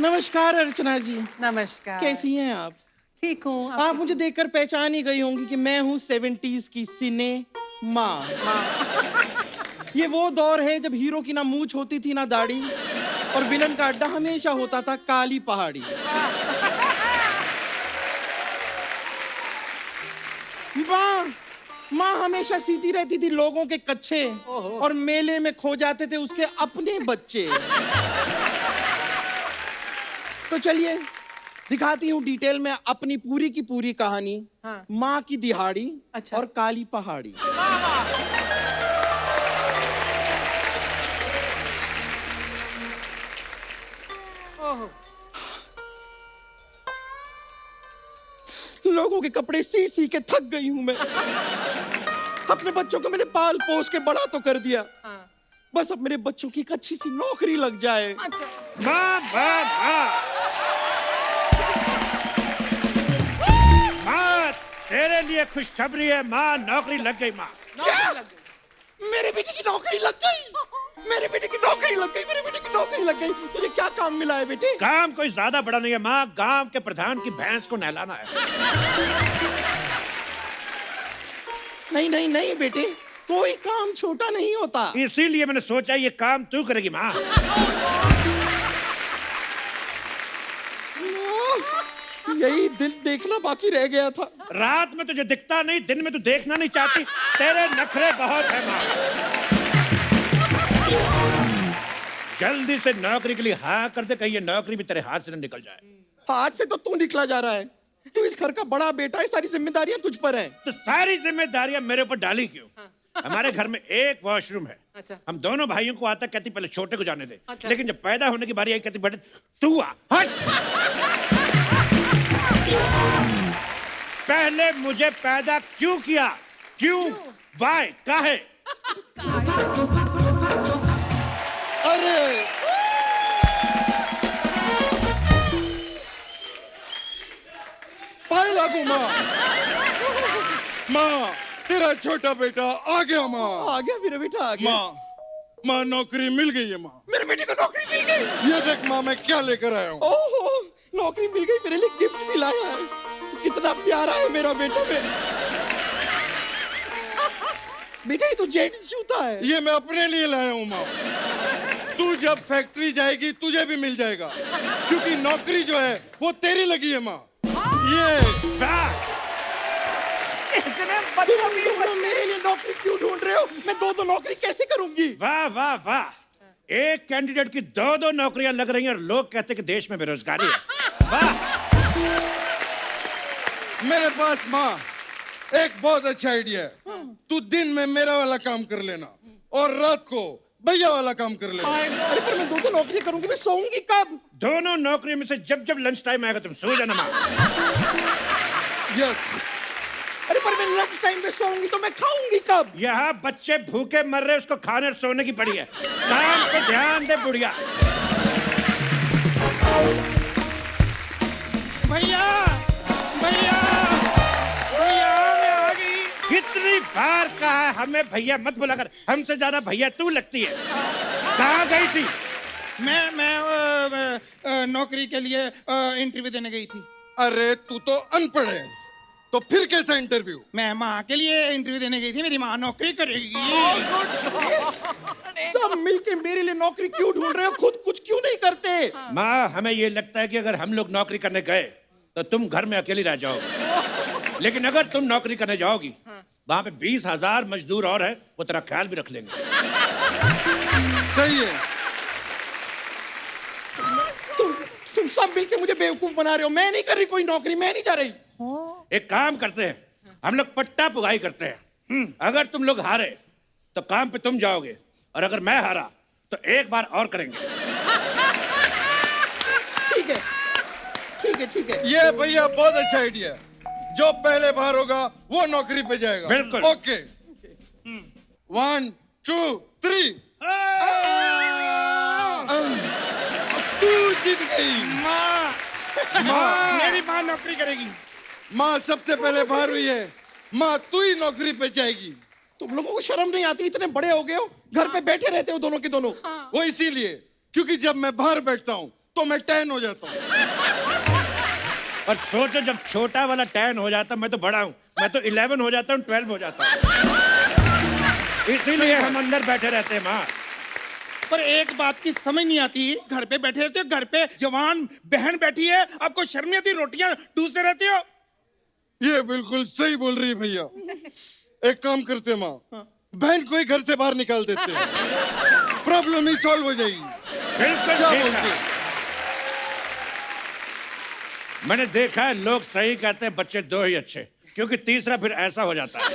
नमस्कार अर्चना जी। नमस्कार। कैसी हैं आप? ठीक हूँ। आप मुझे देखकर पहचान ही गई होंगी कि मैं हूँ 70s की सिने माँ। ये वो दौर है जब हीरो की ना मूंछ होती थी ना दाढ़ी और विलन का अड्डा हमेशा होता था काली पहाड़ी। माँ माँ हमेशा सीती रहती थी लोगों के कच्चे और मेले में खो जाते थे उसके अपने बच्चे। तो चलिए दिखाती हूँ डिटेल में अपनी पूरी की पूरी कहानी। हाँ। माँ की दिहाड़ी अच्छा। और काली पहाड़ी। ओहो। लोगों के कपड़े सी सी के थक गई हूं मैं। अपने बच्चों को मैंने पाल पोस के बड़ा तो कर दिया। हाँ। बस अब मेरे बच्चों की एक अच्छी सी नौकरी लग जाए। अच्छा। माँ माँ माँ माँ तेरे लिए खुशखबरी है माँ, नौकरी लग गई माँ। क्या? मेरे बेटे की नौकरी लग गई? मेरे बेटे की नौकरी लग गई? मेरे बेटे की नौकरी लग गई? तुझे क्या काम मिला है बेटे? काम कोई ज्यादा बड़ा नहीं है माँ, गांव के प्रधान की भैंस को नहलाना है। नहीं नहीं नहीं बेटे, कोई काम छोटा नहीं होता। इसीलिए मैंने सोचा ये काम तू करेगी माँ। यही दिल देखना बाकी रह गया था। रात में तुझे दिखता नहीं, दिन में तू देखना नहीं चाहती। तेरे नखरे बहुत है माँ। जल्दी से नौकरी के लिए हाँ कर दे, कहीं ये नौकरी भी तेरे हाथ से न निकल जाए। हाथ से तो तू निकला जा रहा है। तू इस घर का बड़ा बेटा है, सारी जिम्मेदारियां तुझ पर हैं। तो सारी जिम्मेदारियां मेरे ऊपर डाली क्यों? हमारे घर में एक वॉशरूम है। अच्छा। हम दोनों भाइयों को आता कहती पहले छोटे को जाने दे। अच्छा। लेकिन जब पैदा होने की बारी आई कहती बेटे तू आ, हट। पहले मुझे पैदा क्यों किया? क्यों? वाई? काहे? अरे पाए लागू माँ। माँ तेरा छोटा बेटा आ गया माँ। आ गया मेरा बेटा, आ गया। माँ नौकरी मिल गई है माँ। मेरे बेटे को नौकरी मिल गई। ये देख माँ मैं क्या लेकर आया हूँ। ओहो, नौकरी मिल गई, मेरे लिए गिफ्ट भी लाया है। तू कितना प्यारा है मेरा बेटा। बेटा ये तो जेंट्स जूता है। ये मैं अपने लिए लाया हूँ माँ। तू जब फैक्ट्री जाएगी तुझे भी मिल जाएगा, क्योंकि नौकरी जो है वो तेरी लगी है माँ। ये वाह! तुम मेरे लिए नौकरी क्यों ढूंढ रहे हो? मैं दो नौकरी कैसे करूंगी? वाह वाह वाह! एक कैंडिडेट की दो नौकरियां लग रही हैं और लोग कहते हैं कि देश में बेरोजगारी है। वाह! मेरे पास माँ एक बहुत अच्छा आइडिया है। तू दिन में मेरा वाला काम कर लेना और रात को भैया वाला काम कर लेना। अरे पर मैं दो नौकरी करूंगी, मैं सोऊंगी कब? दोनों नौकरियों में से जब जब लंच टाइम आएगा तुम सो जाना माँ। यस। अरे पर मैं लंच टाइम पे सोऊंगी तो मैं खाऊंगी कब? यहाँ बच्चे भूखे मर रहे, उसको खाने और सोने की पड़ी है। काम पे ध्यान दे बुढ़िया। भैया भैया भैया मैं आ गई। कितनी बार कहा है हमें भैया मत बुला कर, हमसे ज्यादा भैया तू लगती है। कहाँ गई थी? मैं नौकरी के लिए इंटरव्यू देने गई थी। अरे तू तो अनपढ़ है, तो फिर कैसा इंटरव्यू? मैं माँ के लिए इंटरव्यू देने गई थी, मेरी माँ नौकरी करेगी। सब मिलके मेरे लिए नौकरी क्यों ढूंढ रहे हो? खुद कुछ क्यों नहीं करते? माँ हमें ये लगता है कि अगर हम लोग नौकरी करने गए तो तुम घर में अकेली रह जाओगी, लेकिन अगर तुम नौकरी करने जाओगी वहां पे 20,000 मजदूर और है, वो तेरा ख्याल भी रख लेंगे। सही है। तुम सब मिलके मुझे बेवकूफ बना रहे हो। मैं नहीं कर रही कोई नौकरी, मैं नहीं जा रही। एक काम करते हैं, हम लोग पट्टा पुगाई करते हैं। अगर तुम लोग हारे तो काम पे तुम जाओगे, और अगर मैं हारा तो एक बार और करेंगे। ठीक है ठीक है ठीक है। ये भैया बहुत अच्छा आइडिया है। जो पहले बाहर होगा वो नौकरी पे जाएगा। बिल्कुल। ओके 1 2 3। तू जीत गई। माँ मेरी माँ नौकरी करेगी। माँ सबसे पहले बाहर हुई है। माँ तू ही नौकरी पे जाएगी। तुम लोगों को शर्म नहीं आती? इतने बड़े हो गए हो, घर पे बैठे रहते हो दोनों के दोनों। वो इसीलिए क्योंकि जब मैं बाहर बैठता हूँ तो मैं 10 हो जाता हूँ। और सोचो जब छोटा वाला 10 हो जाता, मैं तो बड़ा हूँ, मैं तो 11 हो जाता हूँ, 12 हो जाता हूँ। इसीलिए हम अंदर बैठे रहते हैं माँ। पर एक बात की समझ नहीं आती, घर पे बैठे रहते हो, घर पे जवान बहन बैठी है, आपको शर्म नहीं आती, रोटियां टूसते रहते हो। ये बिल्कुल सही बोल रही है भैया। एक काम करते हैं माँ, बहन को ही घर से बाहर निकाल देते हैं, प्रॉब्लम ही सॉल्व हो जाएगी। बिल्कुल क्या ठीक बोलते है। हैं? मैंने देखा है लोग सही कहते हैं, बच्चे 2 ही अच्छे, क्योंकि तीसरा फिर ऐसा हो जाता है।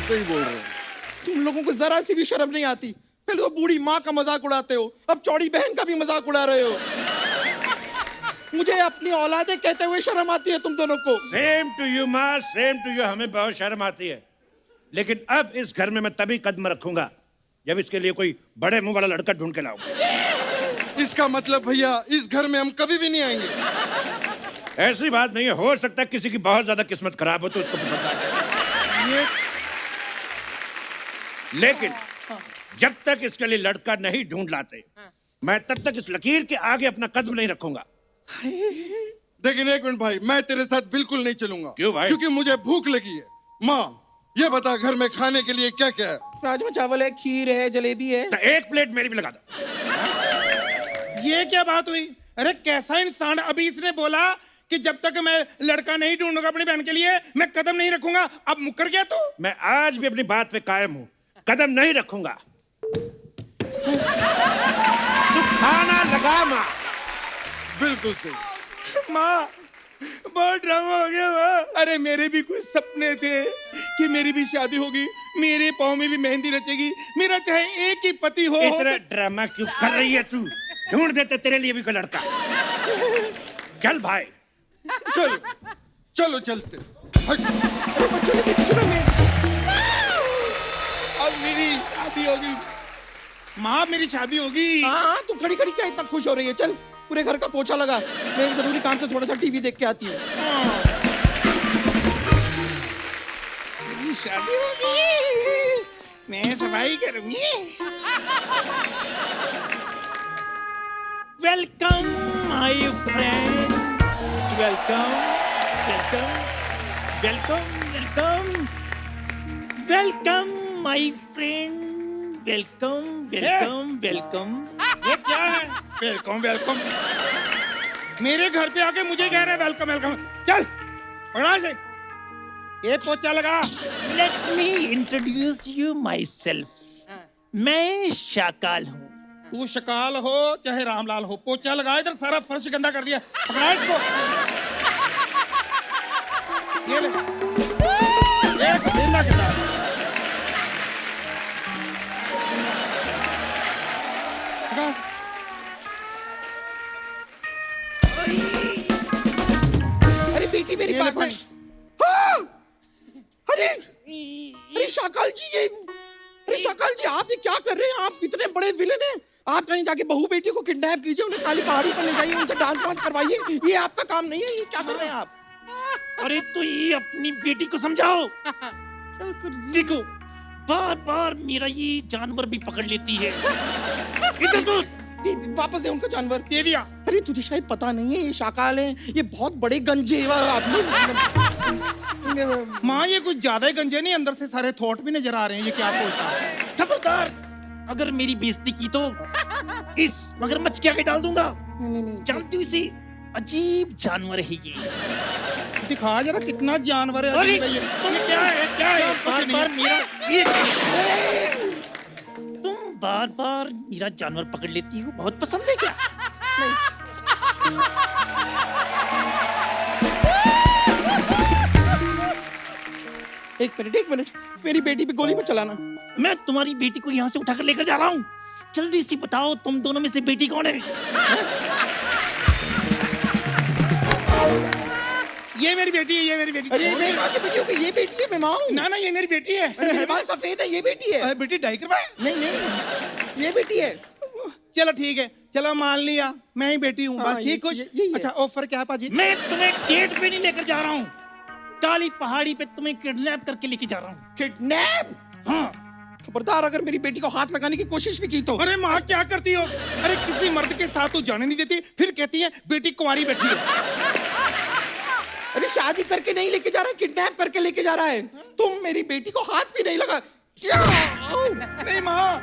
सही बोल रहे हो। तुम लोगों को जरा सी भी शर्म नहीं आती। पहले तो बूढ़ी माँ का मजाक उड़ाते हो, अब चौड़ी बहन का भी मजाक उड़ा रहे हो। मुझे अपनी औलादे कहते हुए शर्म आती है तुम दोनों को। सेम टू यू माँ, सेम टू यू। हमें बहुत शर्म आती है, लेकिन अब इस घर में मैं तभी कदम रखूंगा जब इसके लिए कोई बड़े मुंह वाला लड़का ढूंढ के लाऊंगा। इसका मतलब भैया इस घर में हम कभी भी नहीं आएंगे। ऐसी बात नहीं है, हो सकता है किसी की बहुत ज्यादा किस्मत खराब हो तो उसको पसंद आ जाए। लेकिन जब तक इसके लिए लड़का नहीं ढूंढ लाते, मैं तब तक इस लकीर के आगे अपना कदम नहीं रखूंगा। लेकिन एक मिनट भाई, मैं तेरे साथ बिल्कुल नहीं चलूंगा। क्यों भाई? क्योंकि मुझे भूख लगी है। माँ ये बता, घर में खाने के लिए क्या क्या है? राजमा चावल है, खीर है, जलेबी है। तो एक प्लेट मेरी भी लगा दो। ये क्या बात हुई? अरे कैसा इंसान, अभी इसने बोला कि जब तक मैं लड़का नहीं ढूंढूंगा अपनी बहन के लिए मैं कदम नहीं रखूंगा, अब मुकर गया तू। मैं आज भी अपनी बात पे कायम हूं, कदम नहीं रखूंगा। तू खाना लगा माँ। बिल्कुल सही। माँ बहुत ड्रामा हो गया माँ। अरे मेरे भी कुछ सपने थे कि मेरी भी शादी होगी, मेरे पाँव में भी मेहंदी रचेगी, मेरा चाहे एक ही पति हो। इतना ड्रामा क्यों कर रही है तू? ढूंढ देते तेरे लिए भी कोई लड़का। चल भाई। चलो चलो चलते। हट। अब मेरी शादी होगी माँ, मेरी शादी होगी। हाँ, तू खड़ी खड़ी क्या इतना खुश हो रही है? चल पूरे घर का पोछा लगा, मैं एक जरूरी काम से थोड़ा सा टीवी देख के आती हूँ। मेरी शादी होगी, मैं सफाई करूंगी। Welcome, my friend. Welcome, welcome, welcome, welcome, welcome, my friend. Welcome, welcome, welcome. ये क्या है? Welcome welcome. मेरे घर पे आके मुझे कह रहा है वेलकम वेलकम। चल पकड़ा से, ये पोछा लगा। Let me introduce you myself. मैं शाकाल हूँ। तू शकाल हो चाहे रामलाल हो, पोछा लगा, इधर सारा फर्श गंदा कर दिया। पकड़ा इसको। ये ले, ये गंदा कर दिया। पकड़ा। अरे बेटी मेरी ये ले बात पानी। हाँ! अरे शाकाल जी, अरे शाकाल जी, आप ये क्या कर रहे हैं? आप इतने बड़े विलेन हैं। आप कहीं जाके बहू बेटी को किडनैप कीजिए, उन्हें काली पहाड़ी पर ले जाइए, उनसे डांस वांस करवाइए। ये आपका काम नहीं है। ये क्या कर रहे हैं आप? अरे तो ये अपनी बेटी को समझाओ। देखो बार बार मेरा ये जानवर भी पकड़ लेती है। इधर तो वापस दे उनको जानवर। दे दिया। अरे तुझे शायद पता नहीं है, ये शाकाल हैं, ये बहुत बड़े गंजे आप। माँ ये कुछ ज्यादा ही गंजे नहीं, अंदर से सारे थॉट भी नजर आ रहे हैं। ये क्या सोचता है? खबरदार, अगर मेरी बेइज्जती की तो इस मगरमच्छ के आगे डाल दूंगा। जानती हूँ इसे, अजीब जानवर है ये। दिखा जरा कितना जानवर है। अरे अजीब है ये क्या है? क्या है? बार कुछ बार नहीं। मेरा तुम बार बार मेरा जानवर पकड़ लेती हो, बहुत पसंद है क्या? एक मिनट, मेरी बेटी पे गोली मत चलाना। मैं तुम्हारी बेटी को यहाँ से उठाकर लेकर जा रहा हूँ। जल्दी से बताओ तुम दोनों में से बेटी कौन है? ये मेरी बेटी है, ये मेरी बेटी। अरे मैं कहाँ से बेटी हूँ? ये बेटी है, मैं माँ हूँ। ना ना ये मेरी बेटी है। मेरे बाल सफेद है, ये बेटी है। अरे बेटी डाई करवाए। नहीं, ये बेटी है। चलो ठीक है, चलो मान लिया मैं ही बेटी हूँ। हाँ, बस ठीक कुछ। यही है। अच्छा ऑफर क्या है पाजी? मैं तुम्हें डेट पे नहीं लेकर जा रहा हूँ, काली पहाड़ी पे तुम्हें किडनैप करके लेके जा रहा हूँ। किडनैप? हाँ, खबरदार अगर मेरी बेटी को हाथ लगाने की कोशिश भी की तो। अरे माँ क्या करती हो? अरे किसी मर्द के साथ तो जाने नहीं देती, फिर कहती है बेटी कुंवारी बैठी है। अरे शादी करके नहीं लेके जा रहा, किडनैप करके लेके जा रहा है। तुम मेरी बेटी को हाथ भी नहीं लगा। नहीं माँ,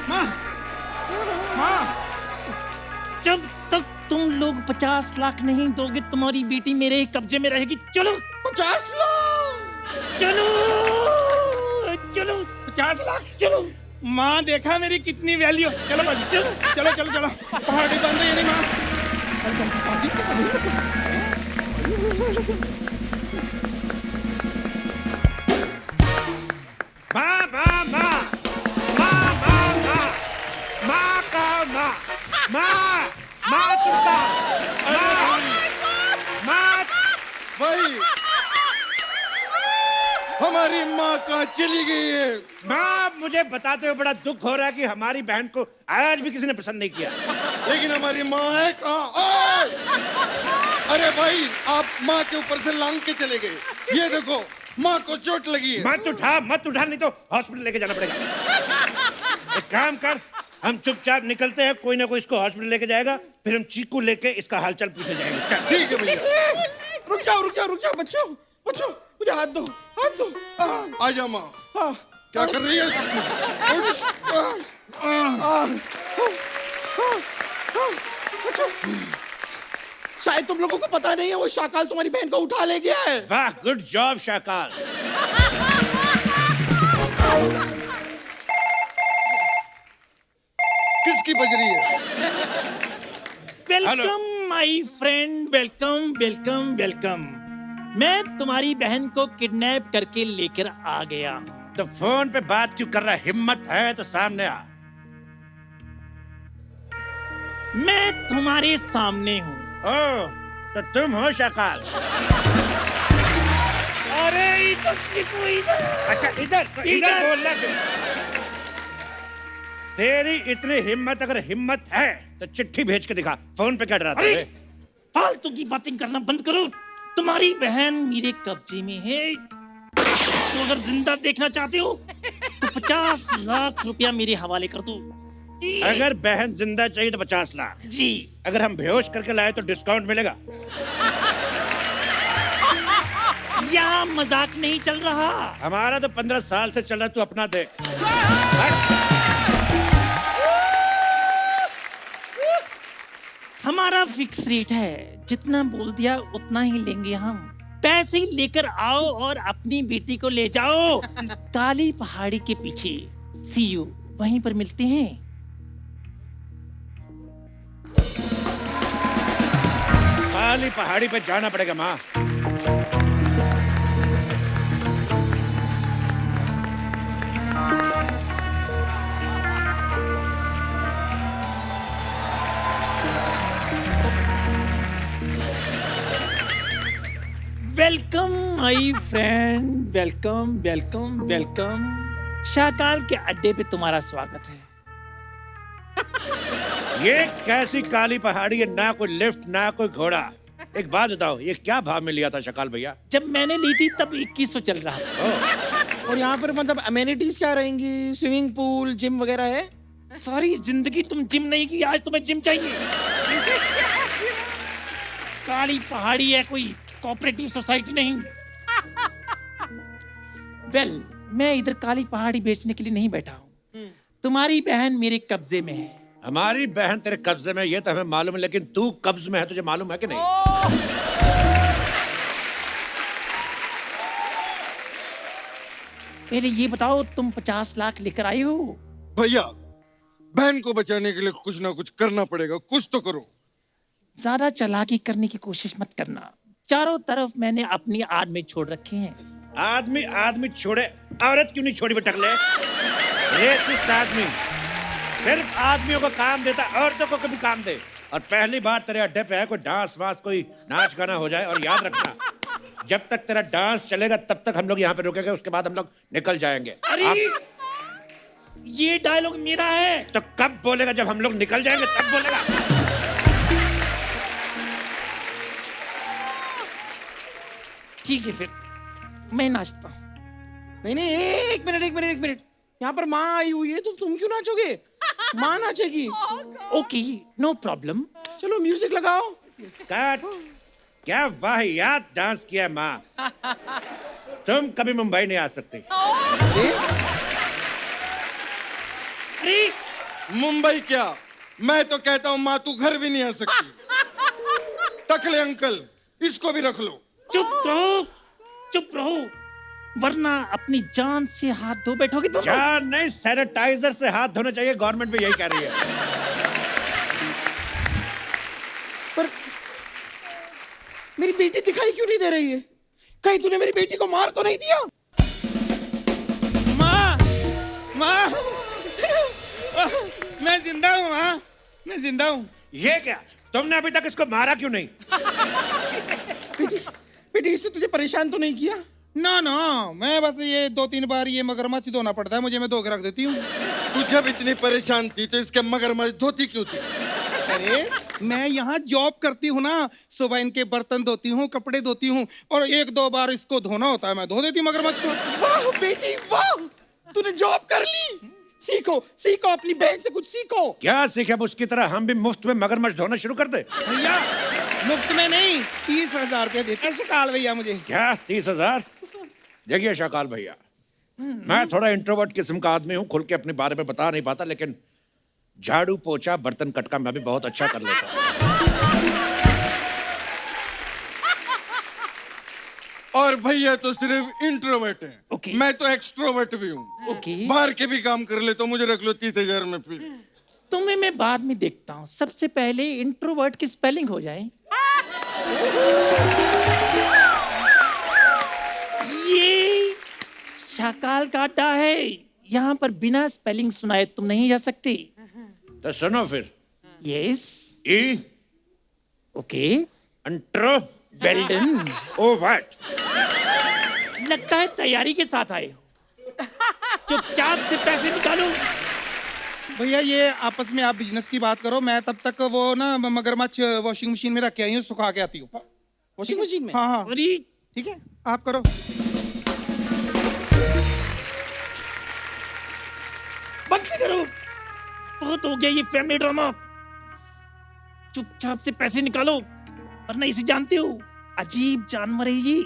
माँ, माँ, जब तक तुम लोग 50 लाख नहीं दोगे तुम्हारी बेटी मेरे कब्जे में रहेगी। चलो 50 लाख। चलो चलो 50 लाख। चलो। माँ देखा मेरी कितनी वैल्यू। चलो बस, चलो चलो चलो चलो, पहाड़ी बंद है नहीं माँ। माँ माँ माँ माँ माँ माँ माँ का माँ माँ माँ तुमका माँ भाई हमारी माँ कहाँ चली गई है? माँ मुझे बताते हुए बड़ा दुख हो रहा है कि हमारी बहन को आज भी किसी ने पसंद नहीं किया। लेकिन हमारी माँ है कहाँ? ओए! अरे भाई आप माँ के ऊपर से लांग के चले गए। ये देखो माँ को चोट लगी है। मत उठा नहीं तो हॉस्पिटल लेके जाना पड़ेगा। एक काम कर, हम चुपचाप निकलते हैं, कोई ना कोई इसको हॉस्पिटल लेके जाएगा, फिर हम चीकू लेके इसका हालचाल पूछने जाएंगे। चल। ठीक है भैया। रुक जाओ बच्चों, मुझे हाथ दो। आ जा माँ। क्या कर रही है? शायद तुम लोगों को पता नहीं है, वो शाकाल तुम्हारी बहन को उठा ले गया है। वाह, गुड जॉब शाकाल। किसकी बज रही है? Welcome my friend, welcome welcome welcome. मैं तुम्हारी बहन को किडनैप करके लेकर आ गया हूँ। तो फोन पे बात क्यों कर रहा है? हिम्मत है तो सामने आ। मैं तुम्हारे सामने हूँ। ओ, तो तुम हो शाकाल? अरे इधर देखो, इधर। अच्छा इधर बोलना क्यों? तेरी इतनी हिम्मत, अगर हिम्मत है तो चिट्ठी भेज के दिखा। फोन पे क्या डराता अरे है? फालतू की बातें करना बंद करो। तुम्हारी बहन मेरे कब्जे में है। तो अगर जिंदा देखना चाहते हो तो 50 लाख रुपया मेरे हवाले कर दो। अगर बहन जिंदा चाहिए तो 50 लाख जी। अगर हम बेहोश करके लाए तो डिस्काउंट मिलेगा। या मजाक नहीं चल रहा? हमारा तो 15 साल से चल रहा, तू अपना देख। हमारा फिक्स रेट है, जितना बोल दिया उतना ही लेंगे हम। पैसे लेकर आओ और अपनी बेटी को ले जाओ। काली पहाड़ी के पीछे सी यू, वहीं पर मिलते हैं। काली पहाड़ी पे जाना पड़ेगा माँ। Welcome my friend, welcome welcome welcome. Shakaal के अड्डे पे तुम्हारा स्वागत है। ये कैसी काली पहाड़ी है? ना कोई लिफ्ट ना कोई घोड़ा। एक बात बताओ, ये क्या भाव में लिया था शाकाल भैया? जब मैंने ली थी तब 2100 चल रहा था। और यहाँ पर मतलब अमेनिटीज क्या रहेंगी? स्विमिंग पूल, जिम वगैरह है? सारी जिंदगी तुम जिम नहीं की, आज तुम्हें जिम चाहिए। काली पहाड़ी है, कोई कोऑपरेटिव सोसाइटी नहीं। वेल, मैं इधर काली पहाड़ी बेचने के लिए नहीं बैठा हूँ। तुम्हारी बहन मेरे कब्जे में है। हमारी बहन तेरे कब्जे में, ये तो हमें मालूम है, लेकिन तू कब्ज में है, तुझे मालूम है कि नहीं? पहले ये बताओ, तुम 50 लाख लेकर आए हो? भैया बहन को बचाने के लिए कुछ ना कुछ करना पड़ेगा, कुछ तो करो। ज्यादा चालाकी करने की कोशिश मत करना। चारों तरफ मैंने अपनी आदमी छोड़ रखे हैं। आदमी छोड़े, औरत क्यों नहीं छोड़ी बेटकले? रेसिस्ट आदमी सिर्फ आदमियों को काम देता, औरतों को कभी काम दे। और पहली बार तेरे अड्डे पे है कोई डांस वांस, कोई नाच गाना हो जाए। और याद रखना, जब तक तेरा डांस चलेगा तब तक हम लोग यहाँ पे रुकेंगे, उसके बाद हम लोग निकल जाएंगे। अरे ये डायलॉग मेरा है। तो कब बोलेगा? जब हम लोग निकल जाएंगे तब बोलेगा। ठीक है फिर मैं नाचता हूँ। नहीं नहीं, एक मिनट एक मिनट एक मिनट, यहाँ पर माँ आई हुई है तो तुम क्यों नाचोगे? माँ नाचेगी। Okay no problem. चलो म्यूजिक लगाओ। कट। क्या वाहियात डांस किया है माँ। तुम कभी मुंबई नहीं आ सकती। अरे मुंबई क्या, मैं तो कहता हूँ माँ तू घर भी नहीं आ सकती। टकले अंकल, इसको भी रख लो। चुप रहो वरना अपनी जान से हाथ धो बैठोगे तुम। क्या नहीं, सैनिटाइजर से हाथ धोने चाहिए, गवर्नमेंट भी यही कह रही है। पर मेरी बेटी दिखाई क्यों नहीं दे रही है? कहीं तूने मेरी बेटी को मार तो नहीं दिया? माँ, माँ, मैं जिंदा हूँ। हाँ, मैं जिंदा हूँ। ये क्या, तुमने अभी तक इसको मारा क्यों नहीं? बेटी बेटी, इससे तुझे परेशान तो नहीं किया? ना ना, मैं बस ये 2-3 बार ये मगरमच्छ धोना पड़ता है मुझे, मैं धो के रख देती हूँ। तू जब इतनी परेशान थी तो इसके मगरमच्छ धोती क्यों थी? अरे मैं यहाँ जॉब करती हूँ ना, सुबह इनके बर्तन धोती हूँ, कपड़े धोती हूँ, और 1-2 बार इसको धोना होता है, मैं धो देती हूँ मगरमच्छ को। वाह बेटी वाह, तूने जॉब कर ली। सीखो सीखो, अपनी बहन से कुछ सीखो। क्या सीखे? अब उसकी तरह हम भी मुफ्त में मगरमच्छ धोना शुरू कर दे। भैया मुफ्त में नहीं, 30,000 रुपये देते शकाल भैया मुझे। क्या 30,000? देखिए शकाल भैया, मैं थोड़ा इंट्रोवर्ट किस्म का आदमी हूँ, खुल के अपने बारे में बता नहीं पाता, लेकिन झाड़ू पोछा बर्तन कटका मैं भी बहुत अच्छा कर लेता हूँ। और भैया तो सिर्फ इंट्रोवर्ट है। ओके। मैं तो एक्सट्रोवर्ट भी हूँ। ओके बाहर के भी काम कर ले तो मुझे रख लो 30,000 में फिर। तुम्हें मैं बाद में देखता हूँ, सबसे पहले इंट्रोवर्ट की स्पेलिंग हो जाए। ये शकाल का अड्डा है, यहाँ पर बिना स्पेलिंग सुनाए तुम नहीं जा सकती। तो सुनो फिर, yes E okay intro well done. Oh what. लगता है तैयारी के साथ आए हो। चुपचाप से पैसे निकालो। भैया ये आपस में आप बिजनेस की बात करो, मैं तब तक वो ना मगरमच्छ वॉशिंग मशीन में रख के आई हूँ, सुखा के आती हूँ। वॉशिंग मशीन में? हाँ हाँ अरे ठीक है, आप करो। बंद करो, बहुत हो गया ये फैमिली ड्रामा। चुपचाप से पैसे निकालो, वरना इसे जानते हो अजीब जानवर है ये,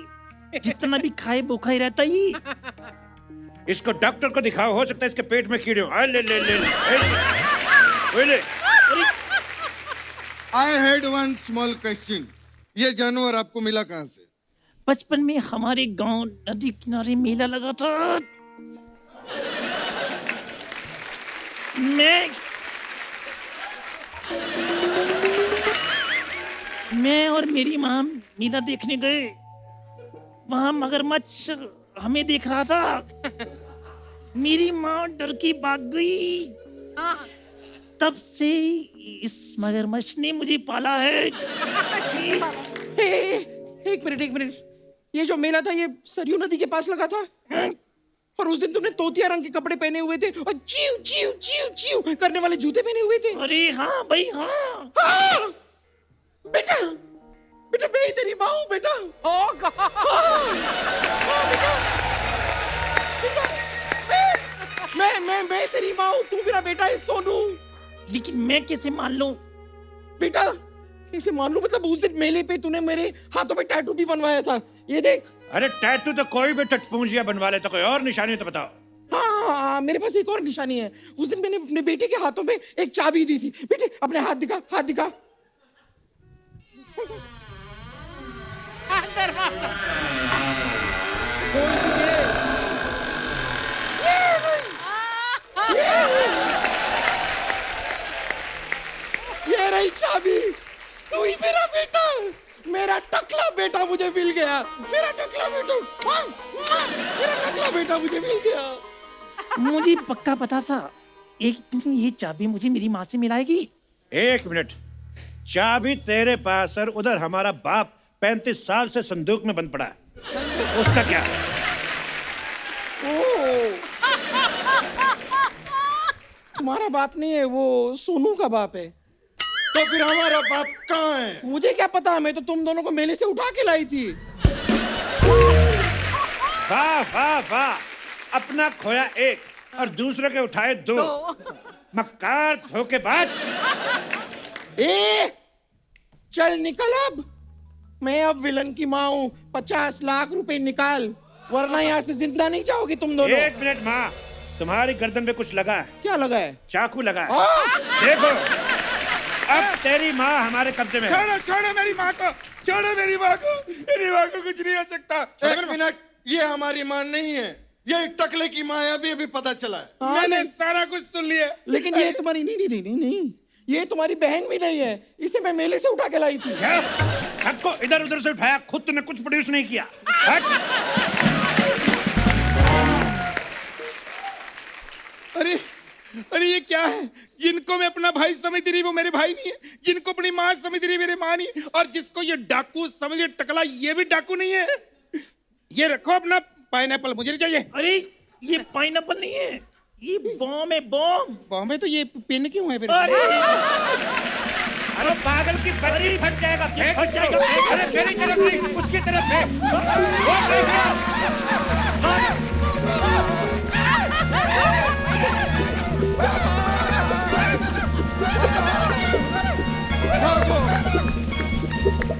जितना भी खाए भूखा ही रहता ही। इसको डॉक्टर को दिखाओ, हो सकता है इसके पेट में कीड़े हो। आ, ले ले ले ले ले। I had one small question, ये जानवर आपको मिला कहाँ से? बचपन में हमारे गांव नदी किनारे मेला लगा था, मैं और मेरी माँ मेला देखने गए। वहां मगरमच्छ हमें देख रहा था। मेरी माँ डर के भाग गई। तब से इस मगरमच्छ ने मुझे पाला है। एक मिनट, ये जो मेला था ये सरयू नदी के पास लगा था? और उस दिन तुमने तोतिया रंग के कपड़े पहने हुए थे और चीव चीव चीव चीव करने वाले जूते पहने हुए थे। अरे हाँ भाई हाँ। हाँ! बेटा बेटा, मैं ही तेरी माँ हूँ बेटा। Oh God! हाँ, बेटा बेटा, मैं तेरी माँ हूँ, तू मेरा बेटा है सोनू। लेकिन मैं कैसे मान लूं? बेटा कैसे मान लूं? मतलब उस दिन मेले पे तूने मेरे हाथों पे टैटू भी बनवाया था, ये देख। अरे टैटू तो कोई भी टटपूंजिया बनवा ले, तो कोई और निशानी तो बताओ। हाँ, मेरे पास एक और निशानी है। उस दिन मैंने अपने बेटे के हाथों में एक चाबी दी थी। बेटे अपने हाथ दिखा, हाथ दिखा। ये रही चाबी, तू ही मेरा बेटा, मेरा टकला बेटा मुझे मिल गया। मेरा टकला बेटा, मेरा टकला बेटा मुझे मिल गया। मुझे पक्का पता था एक दिन ये चाबी मुझे मेरी माँ से मिलाएगी। एक मिनट, चाबी तेरे पास और उधर हमारा बाप 35 साल से संदूक में बंद पड़ा है, उसका क्या? तुम्हारा बाप नहीं है, वो सोनू का बाप है। तो फिर हमारा बाप कहाँ है? मुझे क्या पता, मैं तो तुम दोनों को मेले से उठा के लाई थी। वाह वाह वाह, अपना खोया एक और दूसरे के उठाए दो। मक्कार धोखेबाज। ए चल निकल अब। मैं अब विलन की माँ हूँ। 50 लाख रुपए निकाल, वरना यहाँ से जिंदा नहीं जाओगी तुम दोनों। 1 मिनट माँ, तुम्हारी गर्दन पे कुछ लगा है। क्या लगा है? चाकू लगा है। देखो, अब तेरी माँ हमारे कब्जे में है। छोड़ो छोड़ो मेरी माँ को, छोड़ो मेरी माँ को, मेरी माँ को कुछ नहीं हो सकता। 1 मिनट, ये हमारी माँ नहीं है, ये एक टकले की माँ है, अभी सबको चला है। मैंने सारा कुछ सुन लिया। लेकिन ये तुम्हारी नहीं, ये तुम्हारी बहन भी नहीं है। इसे मैं मेले से उठा के लाई थी। क्या? सबको इधर उधर से उठाया, खुद तूने कुछ प्रोड्यूस नहीं किया। हट। अरे अरे ये क्या है? जिनको मैं अपना भाई समझ रही वो मेरे भाई नहीं है, जिनको अपनी माँ समझ रही मेरे माँ नहीं है, और जिसको ये डाकू समझ रही टकला ये भी डाकू नहीं है। ये रखो अपना पाइनएप्पल, मुझे नहीं चाहिए। अरे ये पाइनएप्पल नहीं है, ये बॉम है, बॉम। बॉम्बे तो ये पिन क्यों है फिर? अरे पागल की बच्ची, फट जाएगा। फेंक फट जाएगा, इसको। अरे मेरी तरफ नहीं, उसकी तरफ फेंक। वो फेंक। भागो।